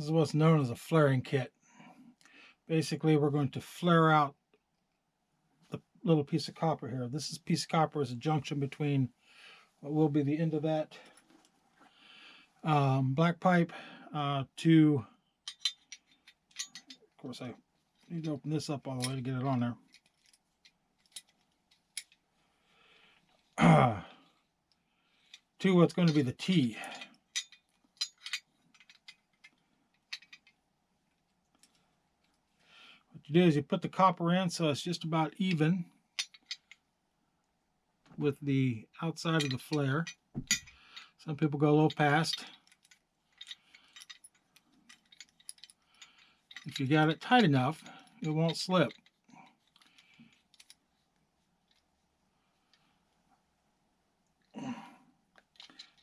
This is what's known as a flaring kit. Basically, we're going to flare out the little piece of copper here. This piece of copper is a junction between what will be the end of that black pipe to, of course, I need to open this up all the way to get it on there, to what's going to be the T. What you do is you put the copper in so it's just about even with the outside of the flare. Some people go a little past. If you got it tight enough, it won't slip.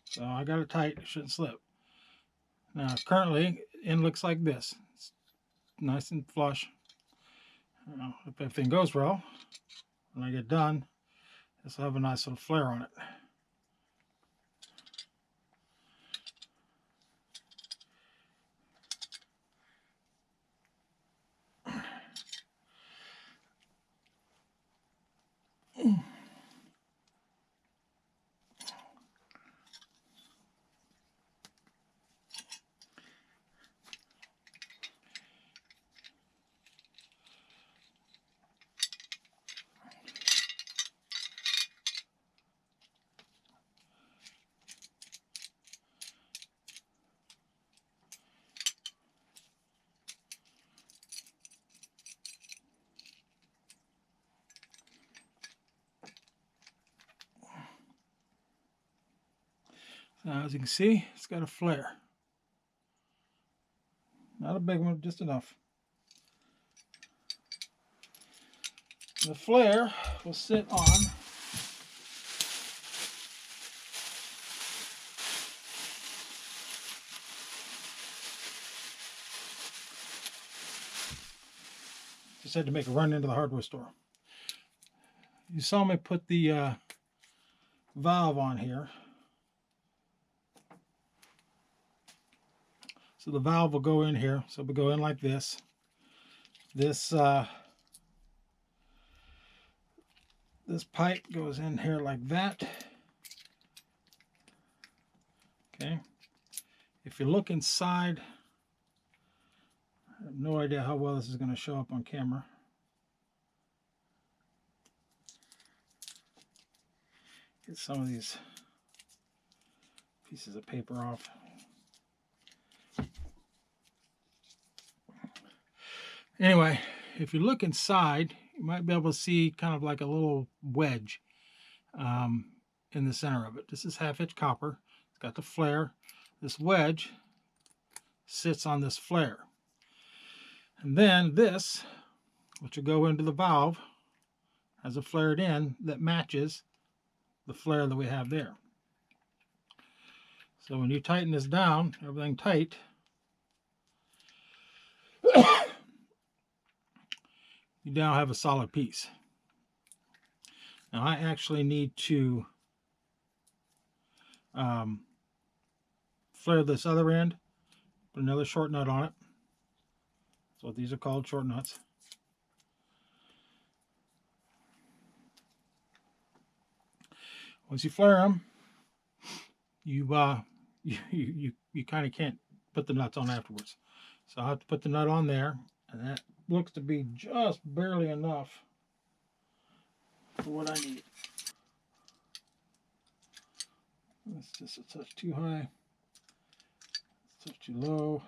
So I got it tight, it shouldn't slip. Now currently, it looks like this. It's nice and flush. Now, if everything goes well, when I get done, this will have a nice little flare on it. Now, as you can see, it's got a flare. Not a big one, just enough. The flare will sit on just had to make a run into the hardware store. You saw me put the valve on here. So the valve will go in here. So it'll go in like this. This pipe goes in here like that. Okay. If you look inside, I have no idea how well this is going to show up on camera. Get some of these pieces of paper off. Anyway, if you look inside, you might be able to see kind of like a little wedge in the center of it. This is half-inch copper. It's got the flare. This wedge sits on this flare. And then this, which will go into the valve, has a flared end that matches the flare that we have there. So when you tighten this down, everything tight, you now have a solid piece. Now I actually need to flare this other end, put another short nut on it. That's what these are called, short nuts. Once you flare them, you kind of can't put the nuts on afterwards. So I have to put the nut on there, and that looks to be just barely enough for what I need. That's just a touch too high, it's a touch too low.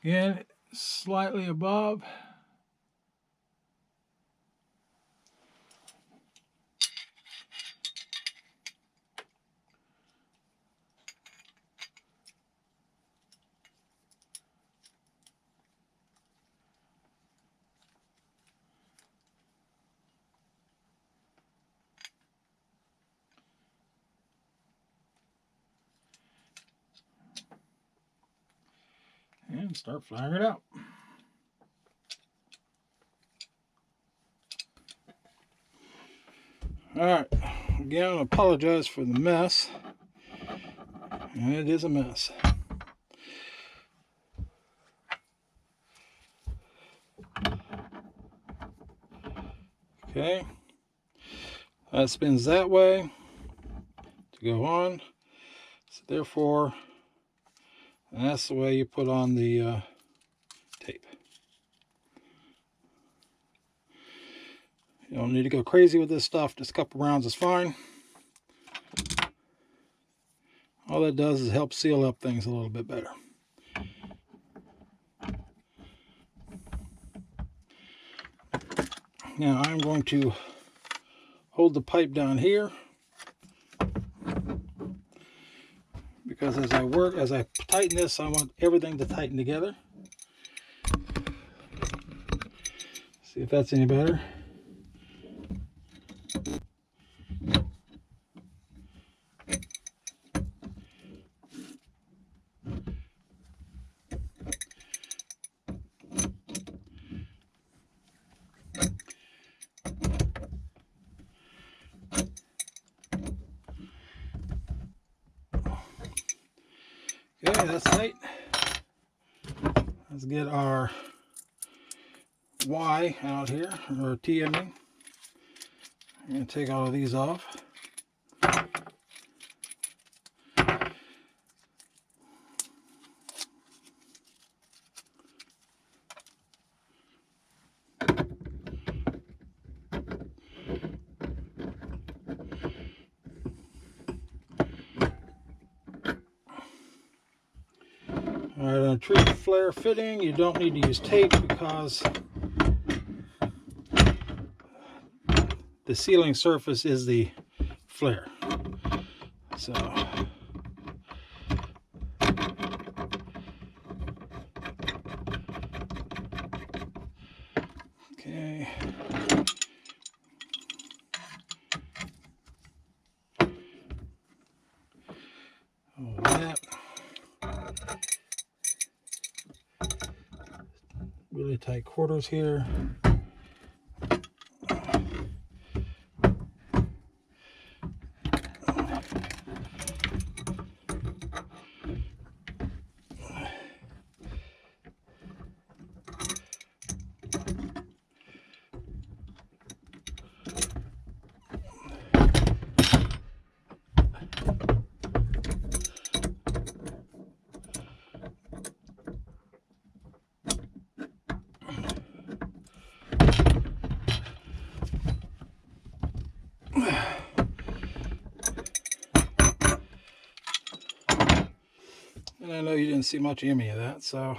Again, slightly above. and start flaring it out. Alright, again, I apologize for the mess, and it is a mess. Okay, that spins that way to go on, so therefore, that's the way you put on the tape. You don't need to go crazy with this stuff, just a couple rounds is fine. All that does is help seal up things a little bit better. Now I'm going to hold the pipe down here, because as I tighten this, I want everything to tighten together. See if that's any better. Okay, that's tight. Let's get our Y out here, or T, I mean. I'm going to take all of these off. Alright, on a true flare fitting, you don't need to use tape because the sealing surface is the flare. So, okay. All that. Really tight quarters here. And I know you didn't see much of any of that, so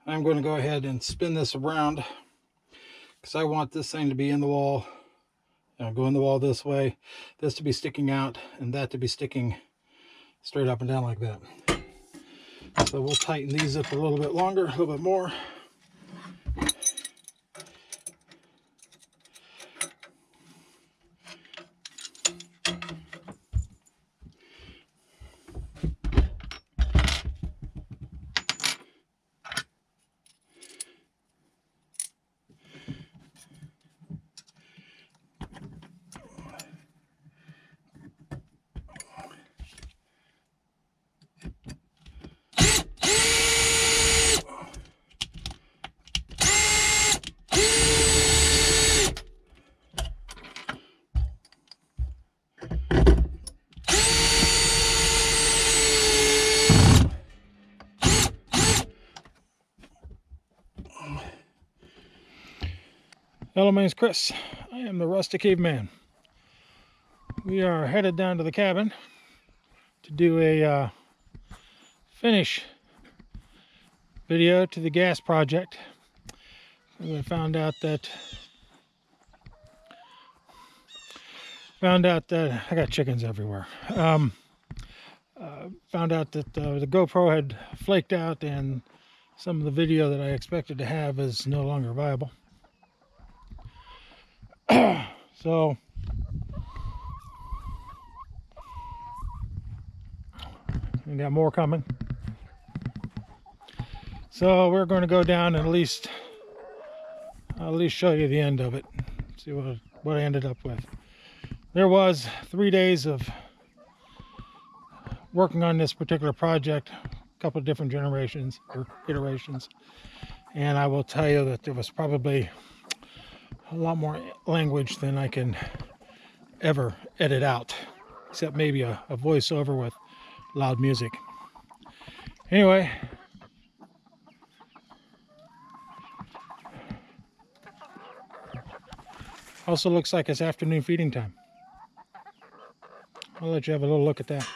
I'm going to go ahead and spin this around because I want this thing to be in the wall. Go in the wall this way, this to be sticking out, and that to be sticking straight up and down like that. So we'll tighten these up a little bit longer, a little bit more. Hello, my name's Chris. I am the Rusty Caveman. We are headed down to the cabin to do a finish video to the gas project. We found out that I got chickens everywhere. Found out that the GoPro had flaked out and some of the video that I expected to have is no longer viable. So we got more coming. So we're going to go down and at least show you the end of it. See what I ended up with. There was 3 days of working on this particular project, a couple of different generations or iterations, and I will tell you that there was probably a lot more language than I can ever edit out, except maybe a voiceover with loud music. Anyway, also looks like it's afternoon feeding time. I'll let you have a little look at that.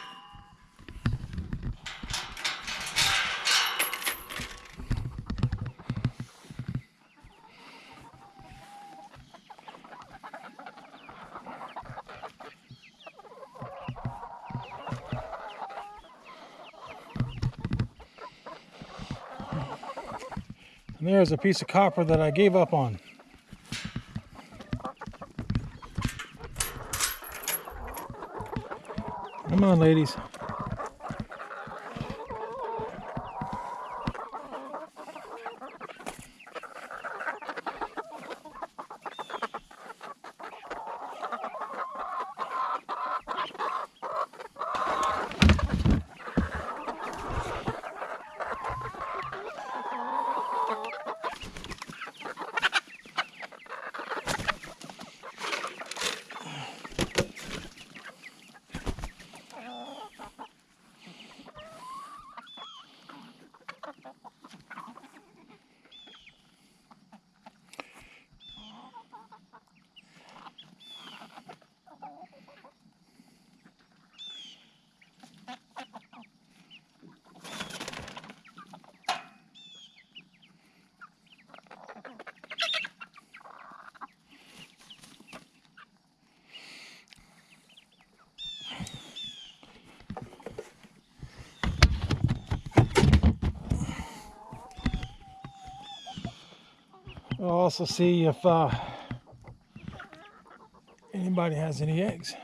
And there's a piece of copper that I gave up on. Come on, ladies. We'll also see if anybody has any eggs.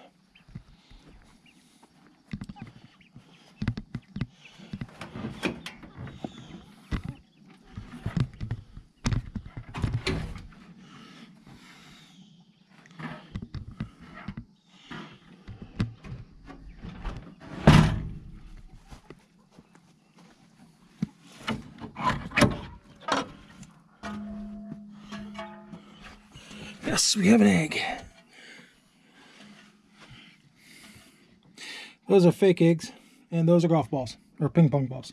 Yes, we have an egg. Those are fake eggs, and those are golf balls, or ping pong balls.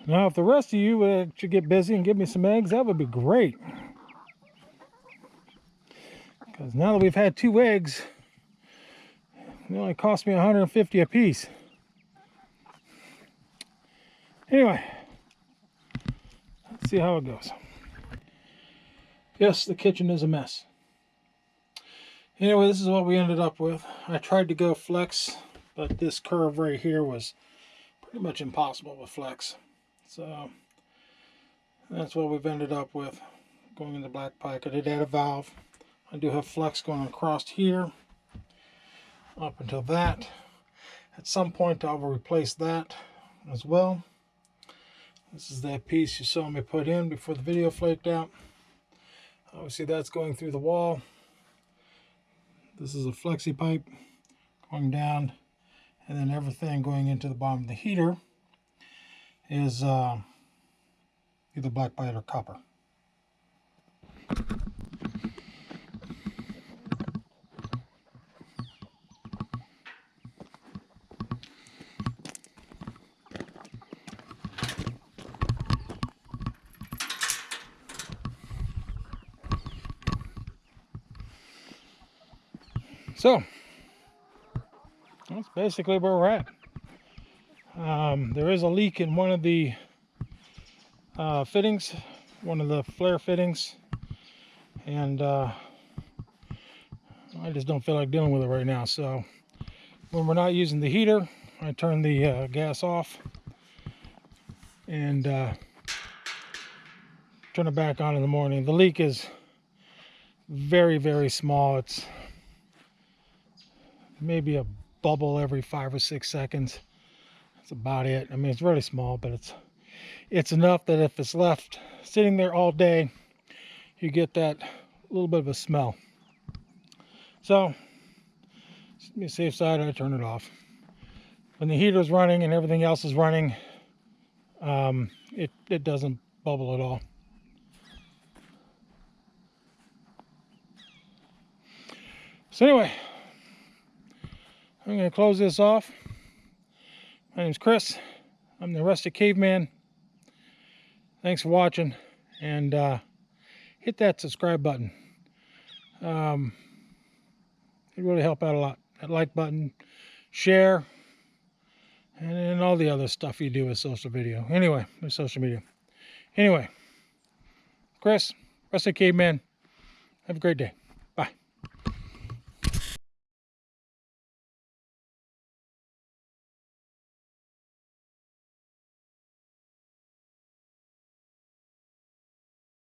Now, if the rest of you should get busy and give me some eggs, that would be great. Because now that we've had 2 eggs, it only cost me $150 a piece. Anyway, let's see how it goes. Yes, the kitchen is a mess. Anyway, this is what we ended up with. I tried to go flex, but this curve right here was pretty much impossible with flex. So that's what we've ended up with going in the black pipe. I did add a valve. I do have flex going across here up until that. At some point I will replace that as well. This is that piece you saw me put in before the video flaked out. Obviously that's going through the wall. This is a flexi pipe going down, and then everything going into the bottom of the heater is either black pipe or copper. So that's basically where we're at. There is a leak in one of the fittings, one of the flare fittings, and I just don't feel like dealing with it right now. So when we're not using the heater, I turn the gas off and turn it back on in the morning. The leak is very, very small. It's maybe a bubble every 5 or 6 seconds. That's about it. I mean, it's really small, but it's enough that if it's left sitting there all day, you get that little bit of a smell. So, to be safe side, I turn it off. When the heater's running and everything else is running, it doesn't bubble at all. So anyway, I'm going to close this off. My name's Chris. I'm the Rustic Caveman. Thanks for watching, and hit that subscribe button. It really help out a lot. That like button, share, and then all the other stuff you do with social media. Anyway, Chris, Rustic Caveman. Have a great day.